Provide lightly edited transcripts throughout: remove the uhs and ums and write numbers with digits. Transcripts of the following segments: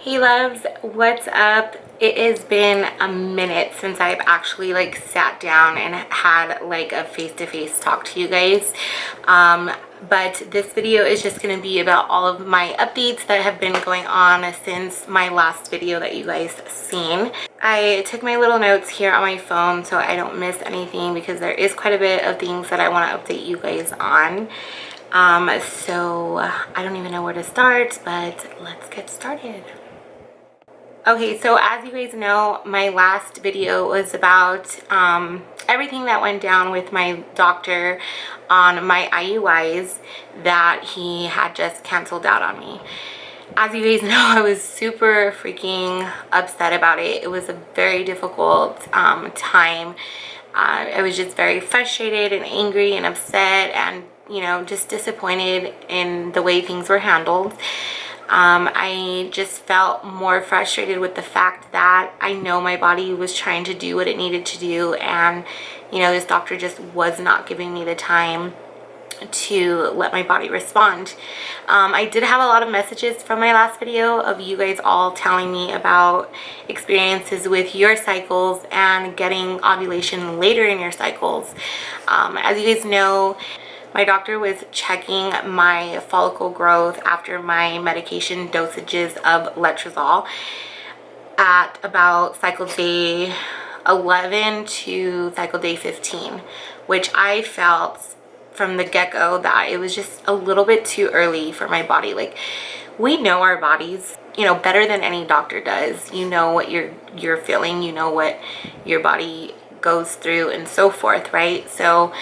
Hey loves, what's up? It has been a minute since I've actually sat down and had a face-to-face talk to you guys. But this video is just going to be about all of my updates that have been going on since my last video that you guys seen. I took my little notes here on my phone so I don't miss anything because there is quite a bit of things that I want to update you guys on. So I don't even know where to start, but let's get started. Okay, so as you guys know, my last video was about everything that went down with my doctor on my IUIs that he had just canceled out on me. As you guys know, I was super freaking upset about it. It was a very difficult time. I was just very frustrated and angry and upset and, you know, just disappointed in the way things were handled. I just felt more frustrated with the fact that I know my body was trying to do what it needed to do, and you know, this doctor just was not giving me the time to let my body respond. I did have a lot of messages from my last video of you guys all telling me about experiences with your cycles and getting ovulation later in your cycles. As you guys know, my doctor was checking my follicle growth after my medication dosages of letrozole at about cycle day 11 to cycle day 15, which I felt from the get-go that it was just a little bit too early for my body. Like, we know our bodies, you know, better than any doctor does. You know what you're feeling, you know what your body goes through and so forth, right? So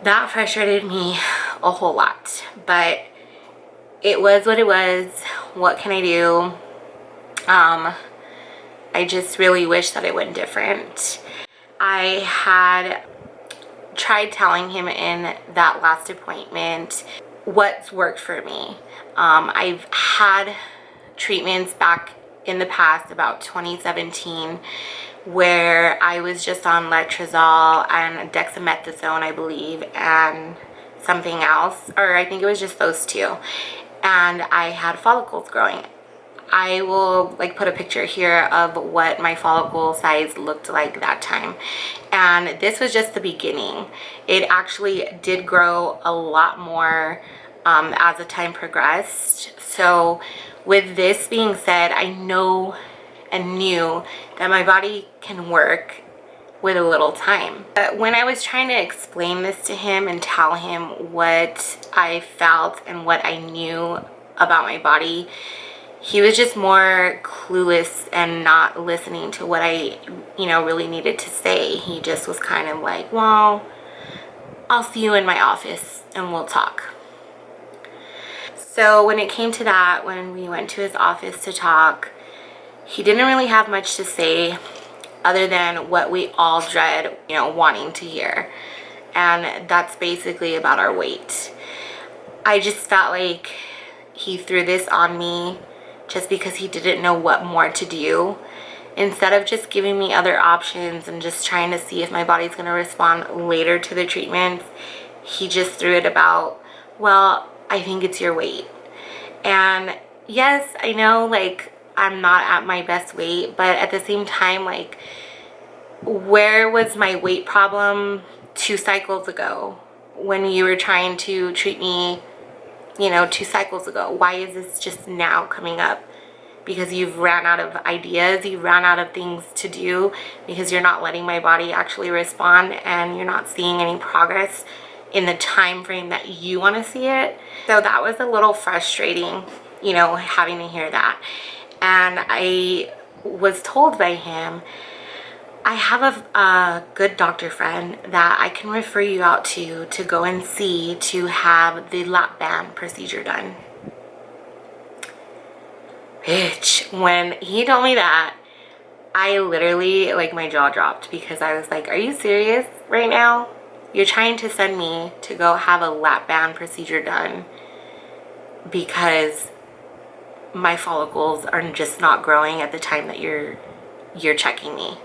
that frustrated me a whole lot, but it was what it was. What can I do? I just really wish that it went different. I had tried telling him in that last appointment what's worked for me. I've had treatments back in the past, about 2017, where I was just on letrozole and dexamethasone, I believe, and something else, or I think it was just those two, and I had follicles growing. I will put a picture here of what my follicle size looked like that time, and this was just the beginning. It actually did grow a lot more as the time progressed. So with this being said, I know and knew that my body can work with a little time. But when I was trying to explain this to him and tell him what I felt and what I knew about my body, he was just more clueless and not listening to what I, you know, really needed to say. He just was kind of like, well, I'll see you in my office and we'll talk. So when it came to that, when we went to his office to talk, he didn't really have much to say other than what we all dread, you know, wanting to hear. And that's basically about our weight. I just felt like he threw this on me just because he didn't know what more to do. Instead of just giving me other options and just trying to see if my body's going to respond later to the treatments, he just threw it about, well, I think it's your weight. And yes, I know, I'm not at my best weight, but at the same time, where was my weight problem 2 cycles ago when you were trying to treat me, you know, 2 cycles ago? Why is this just now coming up? Because you've ran out of ideas, you ran out of things to do, because you're not letting my body actually respond and you're not seeing any progress in the time frame that you want to see it. So that was a little frustrating, you know, having to hear that. And I was told by him, I have a good doctor friend that I can refer you out to go and see to have the lap band procedure done. Bitch, when he told me that, I literally, my jaw dropped, because I was like, are you serious right now? You're trying to send me to go have a lap band procedure done because my follicles are just not growing at the time that you're checking me.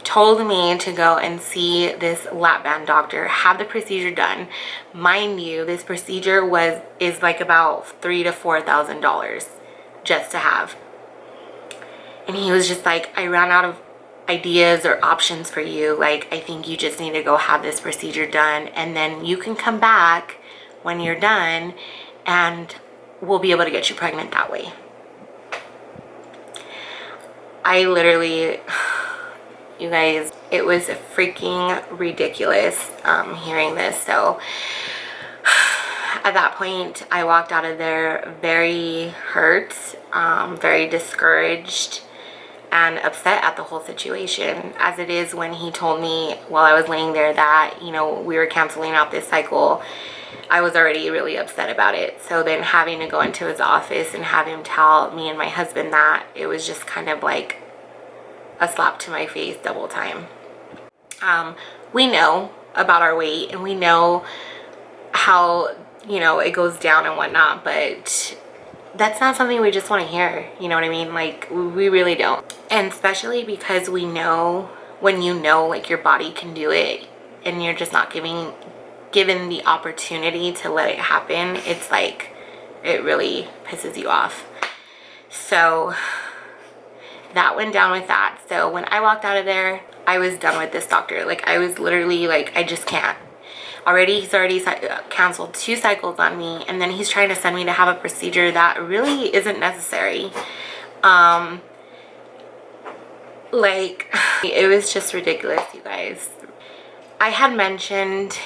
Told me to go and see this lap band doctor, have the procedure done. Mind you, this procedure is about $3,000 to $4,000. just to have. And he was just like, I ran out of ideas or options for you. Like, I think you just need to go have this procedure done, and then you can come back when you're done and we'll be able to get you pregnant that way. I literally, you guys, it was freaking ridiculous hearing this. So at that point, I walked out of there very hurt, very discouraged, and upset at the whole situation. As it is, when he told me while I was laying there that, you know, we were canceling out this cycle, I was already really upset about it. So then having to go into his office and have him tell me and my husband that, it was just kind of like a slap to my face double time. We know about our weight, and we know how, you know, it goes down and whatnot, but that's not something we just want to hear. You know what I mean? Like, we really don't. And especially because we know, when you know, like, your body can do it and you're just not given the opportunity to let it happen, it's like, it really pisses you off. So that went down with that. So when I walked out of there, I was done with this doctor. Like, I was literally like, I just can't. He's already canceled 2 cycles on me, and then he's trying to send me to have a procedure that really isn't necessary. Like, it was just ridiculous, you guys. I had mentioned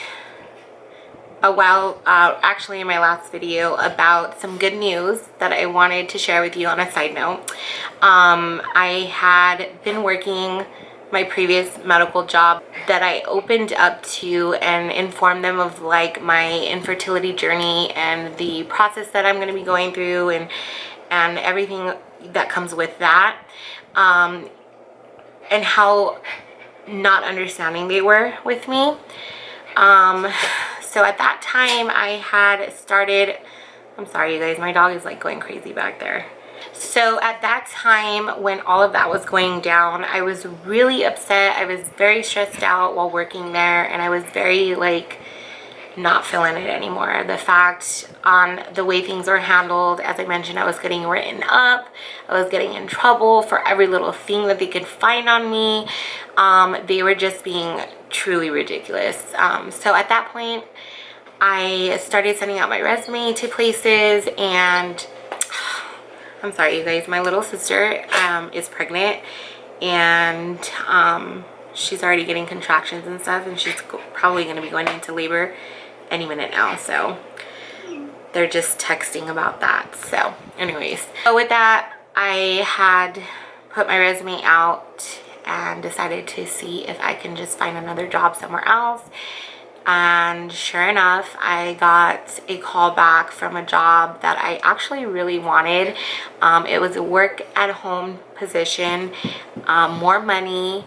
a while, actually in my last video, about some good news that I wanted to share with you on a side note. I had been working my previous medical job that I opened up to and informed them of like my infertility journey and the process that I'm going to be going through, and everything that comes with that, and how not understanding they were with me. So at that time I had started, I'm sorry you guys, my dog is like going crazy back there. So at that time, when all of that was going down, I was really upset. I was very stressed out while working there, and I was very like not feeling it anymore. The fact on the way things were handled, as I mentioned, I was getting written up. I was getting in trouble for every little thing that they could find on me. They were just being truly ridiculous. So at that point, I started sending out my resume to places, and I'm sorry you guys, my little sister is pregnant, and she's already getting contractions and stuff, and she's probably going to be going into labor any minute now. So they're just texting about that. So anyways, so with that, I had put my resume out and decided to see if I can just find another job somewhere else. And sure enough, I got a call back from a job that I actually really wanted. It was a work at home position, more money,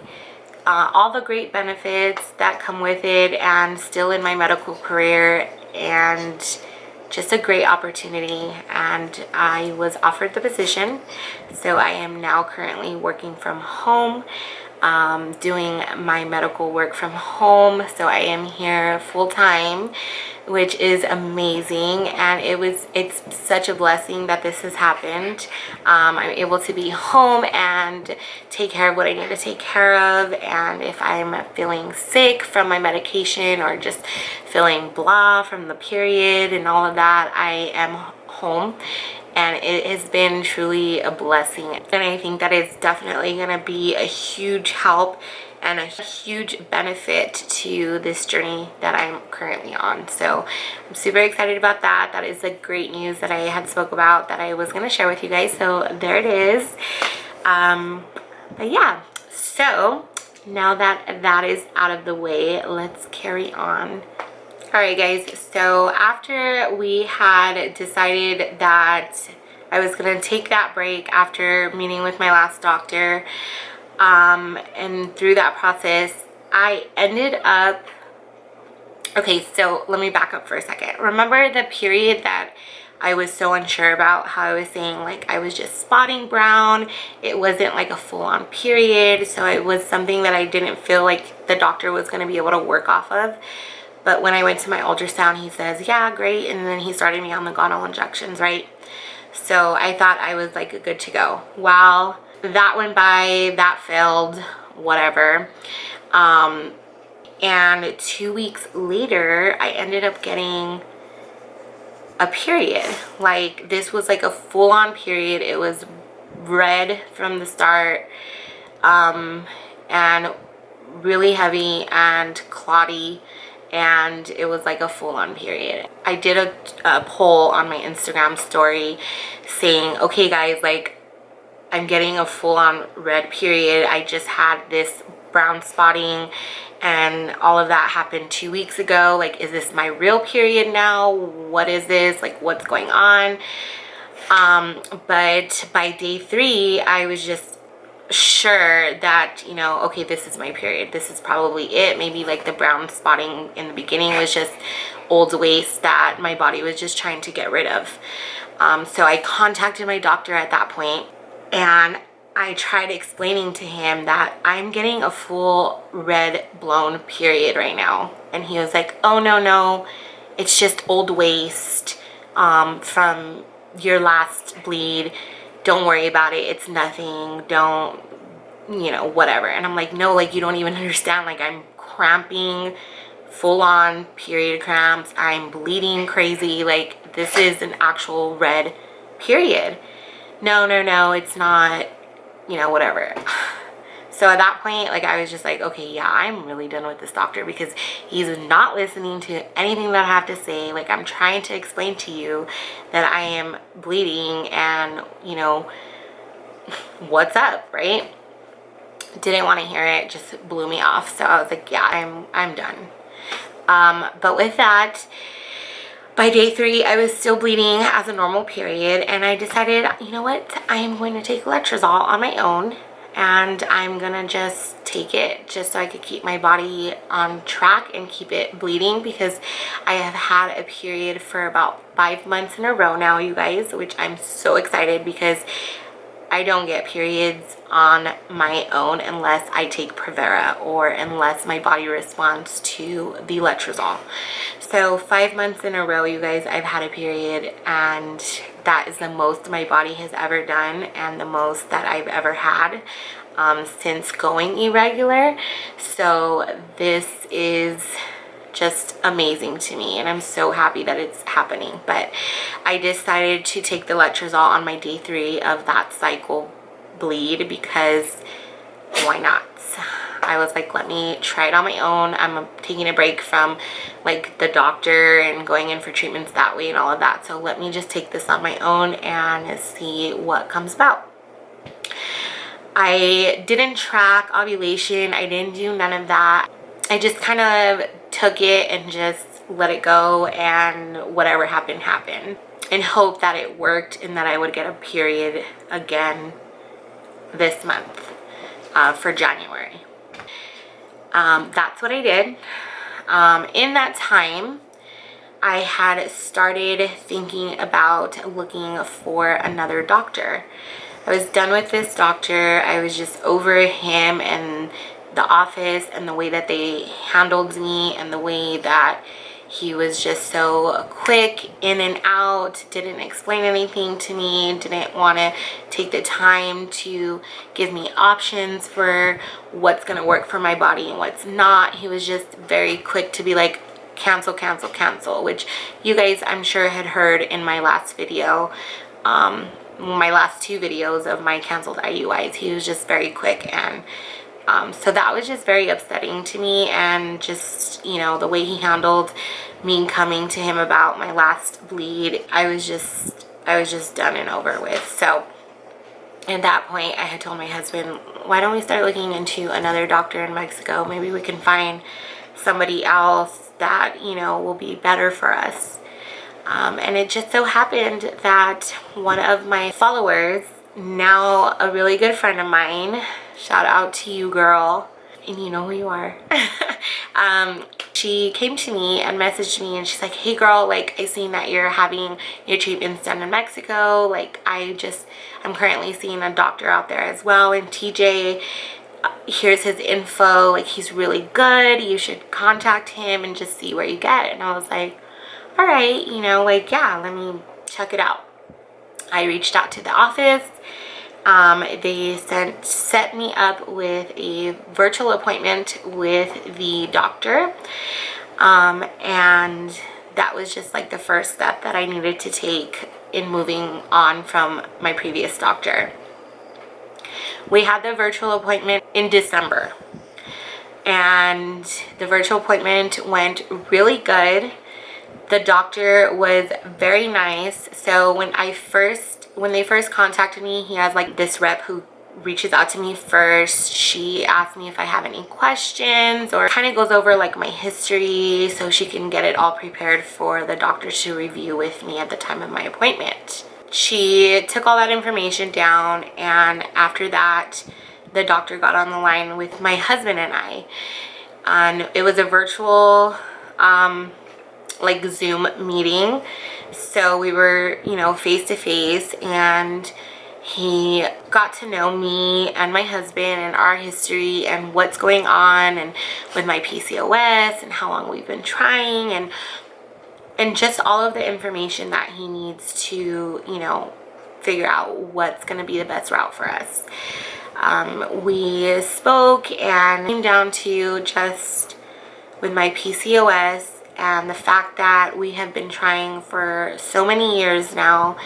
all the great benefits that come with it, and still in my medical career, and just a great opportunity. And I was offered the position, so I am now currently working from home, doing my medical work from home. So I am here full-time, which is amazing, and it's such a blessing that this has happened. I'm able to be home and take care of what I need to take care of, and if I'm feeling sick from my medication or just feeling blah from the period and all of that, I am home. And it has been truly a blessing, and I think that is definitely going to be a huge help and a huge benefit to this journey that I'm currently on. So I'm super excited about that. That is the great news that I had spoke about that I was going to share with you guys. So there it is. But yeah, so now that that is out of the way, let's carry on. Alright guys, so after we had decided that I was going to take that break after meeting with my last doctor, and through that process, I ended up, okay, so let me back up for a second. Remember the period that I was so unsure about, how I was saying like I was just spotting brown? It wasn't like a full-on period, so it was something that I didn't feel like the doctor was going to be able to work off of. But when I went to my ultrasound, he says, yeah, great. And then he started me on the gonal injections, right? So I thought I was like good to go. Well, that went by, that failed, whatever. And 2 weeks later, I ended up getting a period. Like, this was like a full-on period. It was red from the start, and really heavy and clotty, and it was like a full-on period. I did a poll on my Instagram story saying, okay guys, like, I'm getting a full-on red period. I just had this brown spotting and all of that happened 2 weeks ago. Like, is this my real period now? What is this? Like, what's going on? But by day 3, I was just sure that, you know, okay, this is my period. This is probably it. Maybe like the brown spotting in the beginning was just old waste that my body was just trying to get rid of. So I contacted my doctor at that point, and I tried explaining to him that I'm getting a full red blown period right now. And he was like, oh no, it's just old waste from your last bleed. Don't worry about it. It's nothing. Don't, you know, whatever. And I'm like, no, like, you don't even understand. Like, I'm cramping, full on period cramps. I'm bleeding crazy. Like, this is an actual red period. No, it's not, you know, whatever. So at that point, like, I was just like, okay, yeah, I'm really done with this doctor, because he's not listening to anything that I have to say. Like, I'm trying to explain to you that I am bleeding and, you know, what's up, right? Didn't want to hear it, just blew me off. So I was like, yeah, I'm done. But with that, by day 3, I was still bleeding as a normal period, and I decided, you know what, I'm going to take letrozole on my own, and I'm gonna just take it just so I could keep my body on track and keep it bleeding, because I have had a period for about 5 months in a row now, you guys, which I'm so excited, because I don't get periods on my own unless I take Prevera or unless my body responds to the letrozole. So 5 months in a row, you guys, I've had a period, and that is the most my body has ever done, and the most that I've ever had since going irregular. So this is just amazing to me, and I'm so happy that it's happening. But I decided to take the letrozole on my day 3 of that cycle bleed, because why not? I was like, let me try it on my own. I'm taking a break from like the doctor and going in for treatments that way and all of that, so let me just take this on my own and see what comes about. I didn't track ovulation. I didn't do none of that. I just kind of took it and just let it go, and whatever happened happened, and hope that it worked and that I would get a period again this month for January. That's what I did. In that time, I had started thinking about looking for another doctor. I was done with this doctor. I was just over him and the office and the way that they handled me, and the way that he was just so quick in and out, didn't explain anything to me, didn't want to take the time to give me options for what's going to work for my body and what's not. He was just very quick to be like, cancel, which you guys, I'm sure, had heard in my last video, my last 2 videos of my canceled IUIs. He was just very quick, and so that was just very upsetting to me, and just, you know, the way he handled me coming to him about my last bleed, I was just done and over with. So at that point, I had told my husband, why don't we start looking into another doctor in Mexico? Maybe we can find somebody else that, you know, will be better for us. And it just so happened that one of my followers, now a really good friend of mine, shout out to you, girl, and you know who you are, she came to me and messaged me, and she's like, hey girl, like, I seen that you're having your treatments done in Mexico. Like, I'm currently seeing a doctor out there as well, and TJ, here's his info, like, he's really good, you should contact him and just see where you get. And I was like, all right, you know, like, yeah, let me check it out. I reached out to the office. They set me up with a virtual appointment with the doctor, and that was just like the first step that I needed to take in moving on from my previous doctor. We had the virtual appointment in December, and the virtual appointment went really good. The doctor was very nice. So when they first contacted me, he has like this rep who reaches out to me first. She asked me if I have any questions, or kind of goes over like my history so she can get it all prepared for the doctor to review with me at the time of my appointment. She took all that information down, and after that the doctor got on the line with my husband and I, and it was a virtual like Zoom meeting. So we were, you know, face to face, and he got to know me and my husband and our history and what's going on, and with my PCOS and how long we've been trying, and just all of the information that he needs to, you know, figure out what's going to be the best route for us. We spoke and came down to just with my PCOS and the fact that we have been trying for so many years now.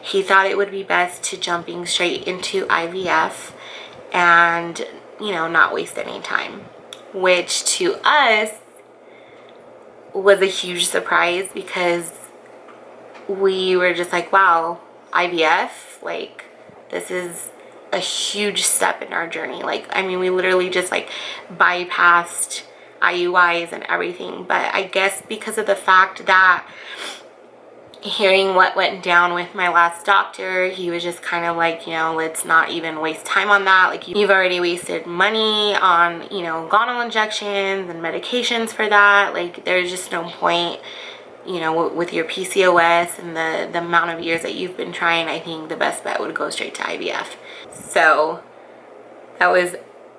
He thought it would be best to jumping straight into IVF and, you know, not waste any time, which to us was a huge surprise, because we were just like, wow, IVF, like, this is a huge step in our journey. Like, I mean, we literally just like bypassed IUIs and everything. But I guess because of the fact that hearing what went down with my last doctor, he was just kind of like, you know, let's not even waste time on that. Like, you've already wasted money on, you know, gonal injections and medications for that. Like, there's just no point, you know, with your PCOS and the amount of years that you've been trying. I think the best bet would go straight to IVF. So that was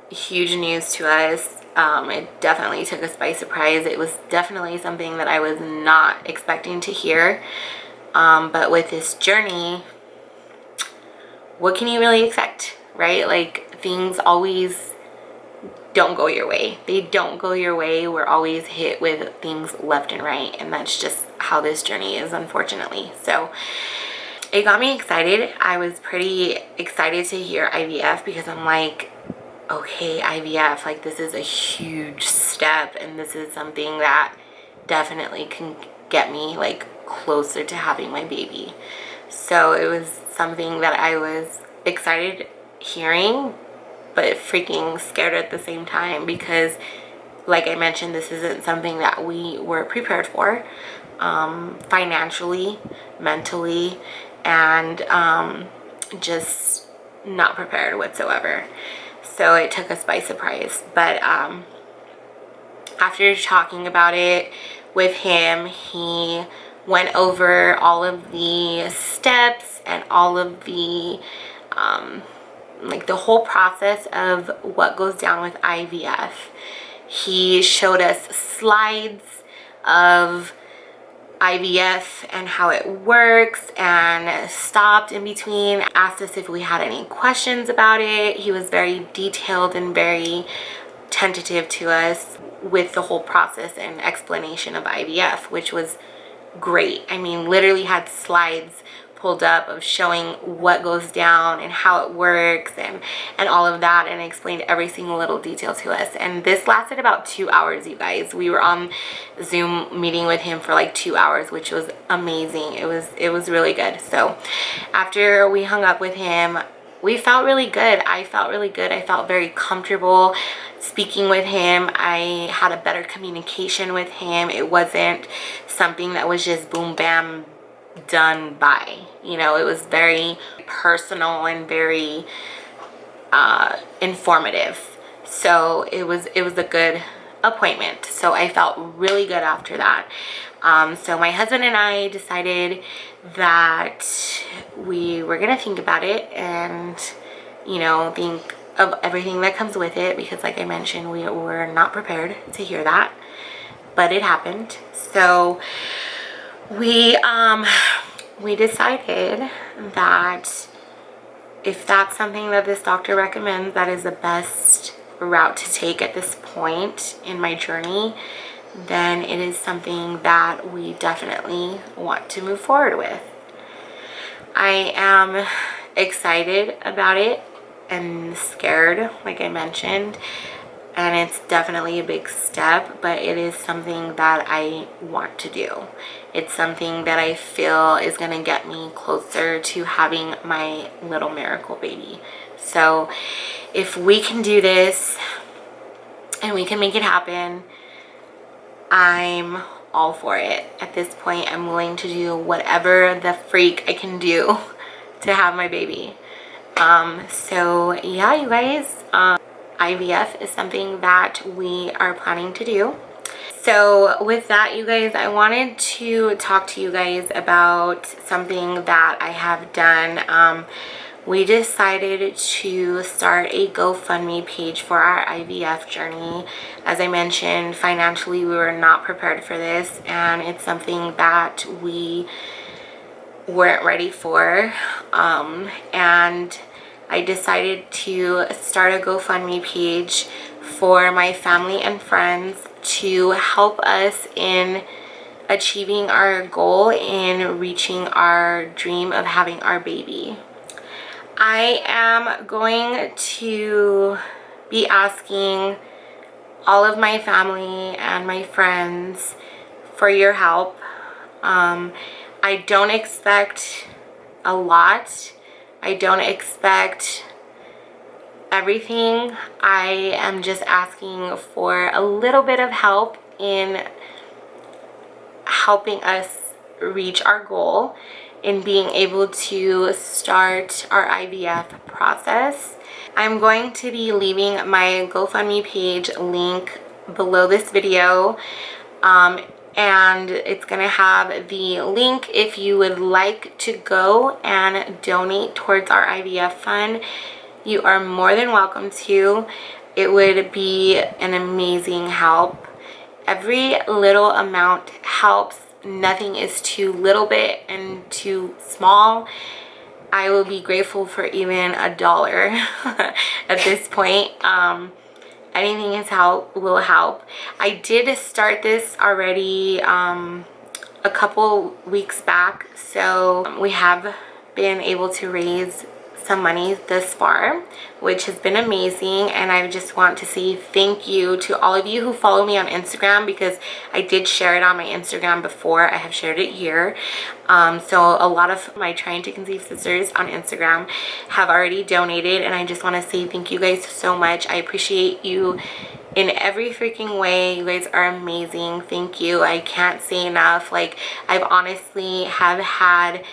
huge news to us. It definitely took us by surprise. It was definitely something that I was not expecting to hear. But with this journey, what can you really expect, right? Like, things always don't go your way. They don't go your way. We're always hit with things left and right, and that's just how this journey is, unfortunately. So it got me excited. I was pretty excited to hear IVF, because I'm like, okay, IVF, like, this is a huge step, and this is something that definitely can get me like closer to having my baby. So it was something that I was excited hearing, but freaking scared at the same time, because like I mentioned, this isn't something that we were prepared for, financially, mentally, and just not prepared whatsoever. So it took us by surprise. But after talking about it with him, he went over all of the steps and all of the like the whole process of what goes down with IVF. He showed us slides of IVF and how it works, and stopped in between, asked us if we had any questions about it. He was very detailed and very tentative to us with the whole process and explanation of IVF, which was great. I mean, literally had slides pulled up of showing what goes down and how it works and all of that, and explained every single little detail to us. And this lasted about 2 hours, you guys. We were on Zoom meeting with him for like 2 hours, which was amazing. It was really good. So after we hung up with him, we felt really good. I felt really good. I felt very comfortable speaking with him. I had a better communication with him. It wasn't something that was just boom bam done by, you know, it was very personal and very informative. So it was a good appointment. So I felt really good after that. So my husband and I decided that we were gonna think about it and, you know, think of everything that comes with it, because like I mentioned, we were not prepared to hear that, but it happened. So we decided that if that's something that this doctor recommends, that is the best route to take at this point in my journey, then it is something that we definitely want to move forward with. I am excited about it and scared, like I mentioned, and it's definitely a big step, but it is something that I want to do. It's something that I feel is going to get me closer to having my little miracle baby. So if we can do this and we can make it happen, I'm all for it. At this point, I'm willing to do whatever the freak I can do to have my baby. So yeah, you guys, IVF is something that we are planning to do. So with that, you guys, I wanted to talk to you guys about something that I have done. We decided to start a GoFundMe page for our IVF journey. As I mentioned, financially we were not prepared for this, and it's something that we weren't ready for. And I decided to start a GoFundMe page for my family and friends to help us in achieving our goal in reaching our dream of having our baby. I am going to be asking all of my family and my friends for your help. I don't expect a lot. I don't expect everything. I am just asking for a little bit of help in helping us reach our goal, in being able to start our IVF process. I'm going to be leaving my GoFundMe page link below this video, and it's gonna have the link if you would like to go and donate towards our IVF fund. You are more than welcome to. It would be an amazing help. Every little amount helps. Nothing is too little bit and too small. I will be grateful for even $1 at this point. Anything will help. I did start this already a couple weeks back, so we have been able to raise some money this far, which has been amazing. And I just want to say thank you to all of you who follow me on Instagram, because I did share it on my Instagram before. I have shared it here. So a lot of my Trying to Conceive sisters on Instagram have already donated, and I just want to say thank you guys so much. I appreciate you in every freaking way. You guys are amazing. Thank you. I can't say enough. Like, I've honestly have had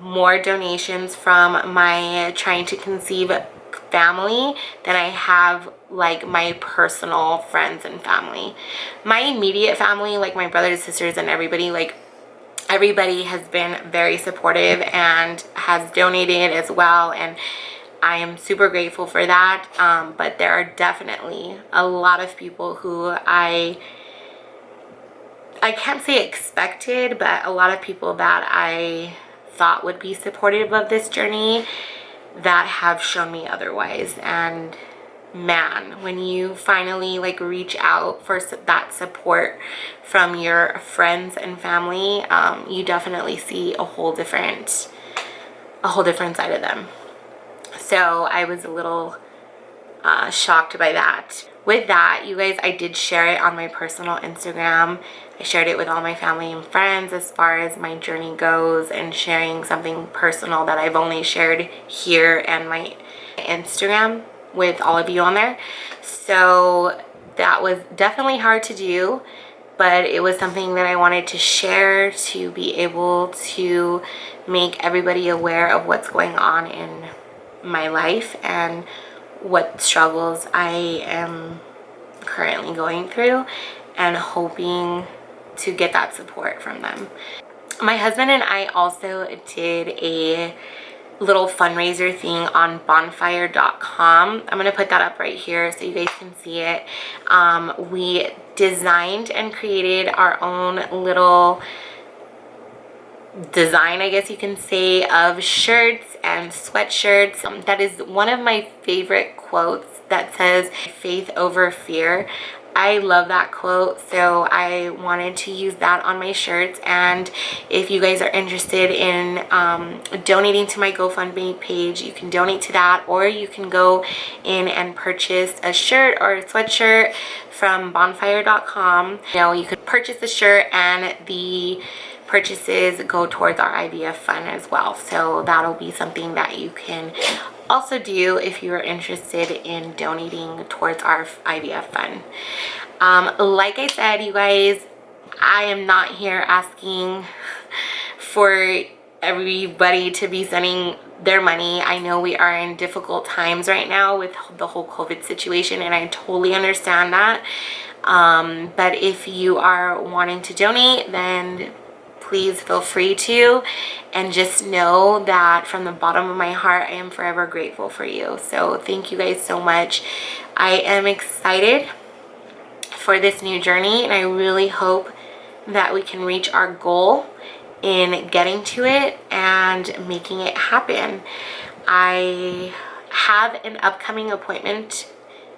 more donations from my Trying to Conceive family than I have like my personal friends and family. My immediate family, like my brothers, sisters, and everybody, like everybody has been very supportive and has donated as well, and I am super grateful for that. But there are definitely a lot of people who I can't say expected, but a lot of people that I thought would be supportive of this journey that have shown me otherwise. And man, when you finally like reach out for that support from your friends and family, you definitely see a whole different side of them. So I was a little shocked by that. With that, you guys, I did share it on my personal Instagram. I shared it with all my family and friends as far as my journey goes, and sharing something personal that I've only shared here and my Instagram with all of you on there. So that was definitely hard to do, but it was something that I wanted to share to be able to make everybody aware of what's going on in my life and what struggles I am currently going through, and hoping to get that support from them. My husband and I also did a little fundraiser thing on bonfire.com. I'm gonna put that up right here so you guys can see it. We designed and created our own little design, I guess you can say, of shirts and sweatshirts. That is one of my favorite quotes that says faith over fear. I love that quote, so I wanted to use that on my shirts. And if you guys are interested in donating to my GoFundMe page, you can donate to that, or you can go in and purchase a shirt or a sweatshirt from bonfire.com. You know, you could purchase the shirt and the purchases go towards our IVF fund as well. So that'll be something that you can also do if you are interested in donating towards our IVF fund. Like I said, you guys, I am not here asking for everybody to be sending their money. I know we are in difficult times right now with the whole COVID situation, and I totally understand that. But if you are wanting to donate, then please feel free to, and just know that from the bottom of my heart, I am forever grateful for you. So thank you guys so much. I am excited for this new journey, and I really hope that we can reach our goal in getting to it and making it happen. I have an upcoming appointment,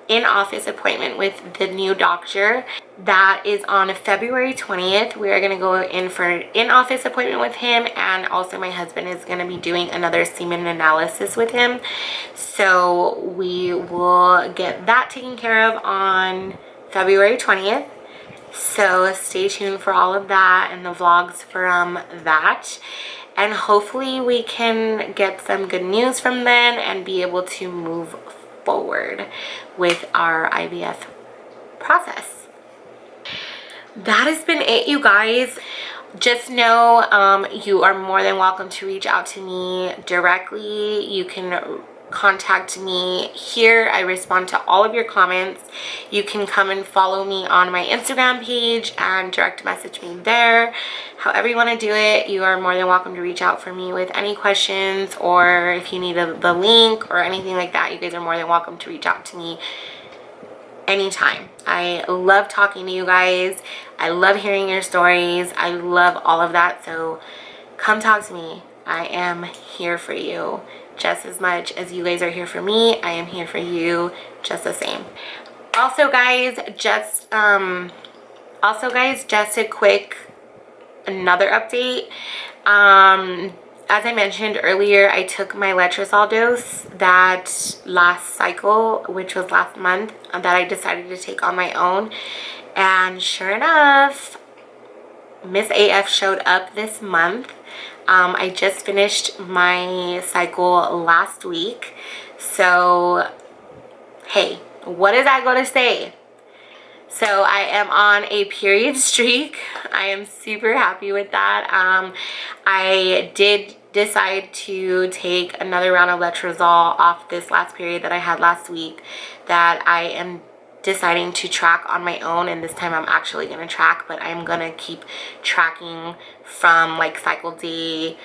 in-office appointment with the new doctor. That is on February 20th. We are going to go in for an in-office appointment with him, and also my husband is going to be doing another semen analysis with him. So we will get that taken care of on February 20th. So stay tuned for all of that and the vlogs from that. And hopefully we can get some good news from then and be able to move forward with our IVF process. That has been it, you guys. Just know you are more than welcome to reach out to me directly. You can contact me here. I respond to all of your comments. You can come and follow me on my Instagram page and direct message me there. However you want to do it, you are more than welcome to reach out for me with any questions, or if you need the link or anything like that, you guys are more than welcome to reach out to me anytime. I love talking to you guys. I love hearing your stories. I love all of that. So come talk to me. I am here for you. Just as much as you guys are here for me, I am here for you just the same. Also guys, just a quick another update. As I mentioned earlier, I took my letrozole dose that last cycle, which was last month, that I decided to take on my own. And sure enough, Miss AF showed up this month. I just finished my cycle last week. So, hey, what is that going to say? So I am on a period streak. I am super happy with that. I did decide to take another round of letrozole off this last period that I had last week, that I am deciding to track on my own, and this time I'm actually going to track, but I'm going to keep tracking from like cycle day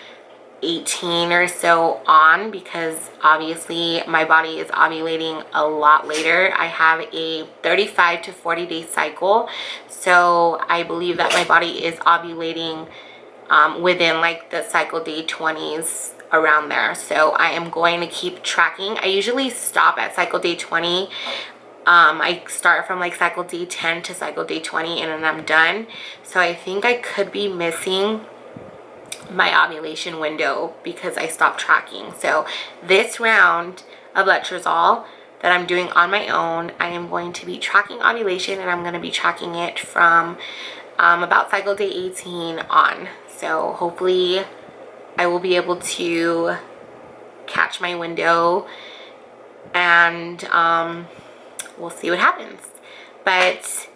18 or so on, because obviously my body is ovulating a lot later. I have a 35 to 40 day cycle, so I believe that my body is ovulating within like the cycle day 20s, around there. So I am going to keep tracking. I usually stop at cycle day 20. I start from like cycle day 10 to cycle day 20, and then I'm done. So I think I could be missing my ovulation window because I stopped tracking. So this round of letrozole that I'm doing on my own, I am going to be tracking ovulation, and I'm going to be tracking it from about cycle day 18 on. So hopefully I will be able to catch my window, and we'll see what happens. But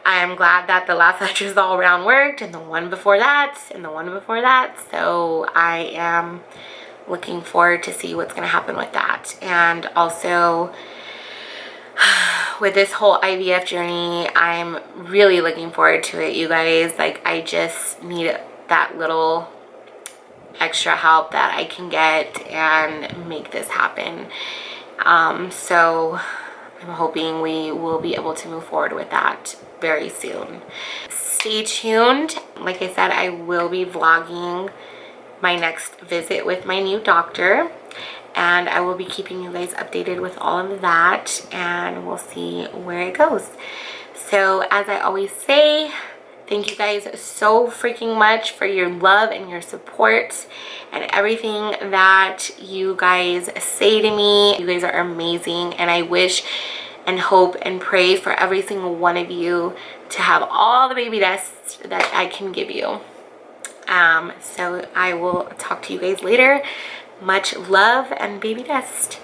I am glad that the last letrozole round worked, and the one before that, and the one before that. So I am looking forward to see what's going to happen with that. And also with this whole IVF journey, I'm really looking forward to it, you guys. Like, I just need that little extra help that I can get and make this happen. So I'm hoping we will be able to move forward with that very soon. Stay tuned. Like I said, I will be vlogging my next visit with my new doctor, and I will be keeping you guys updated with all of that, and we'll see where it goes. So as I always say, thank you guys so freaking much for your love and your support and everything that you guys say to me. You guys are amazing, and I wish and hope and pray for every single one of you to have all the baby tests that I can give you. So I will talk to you guys later. Much love and baby dust.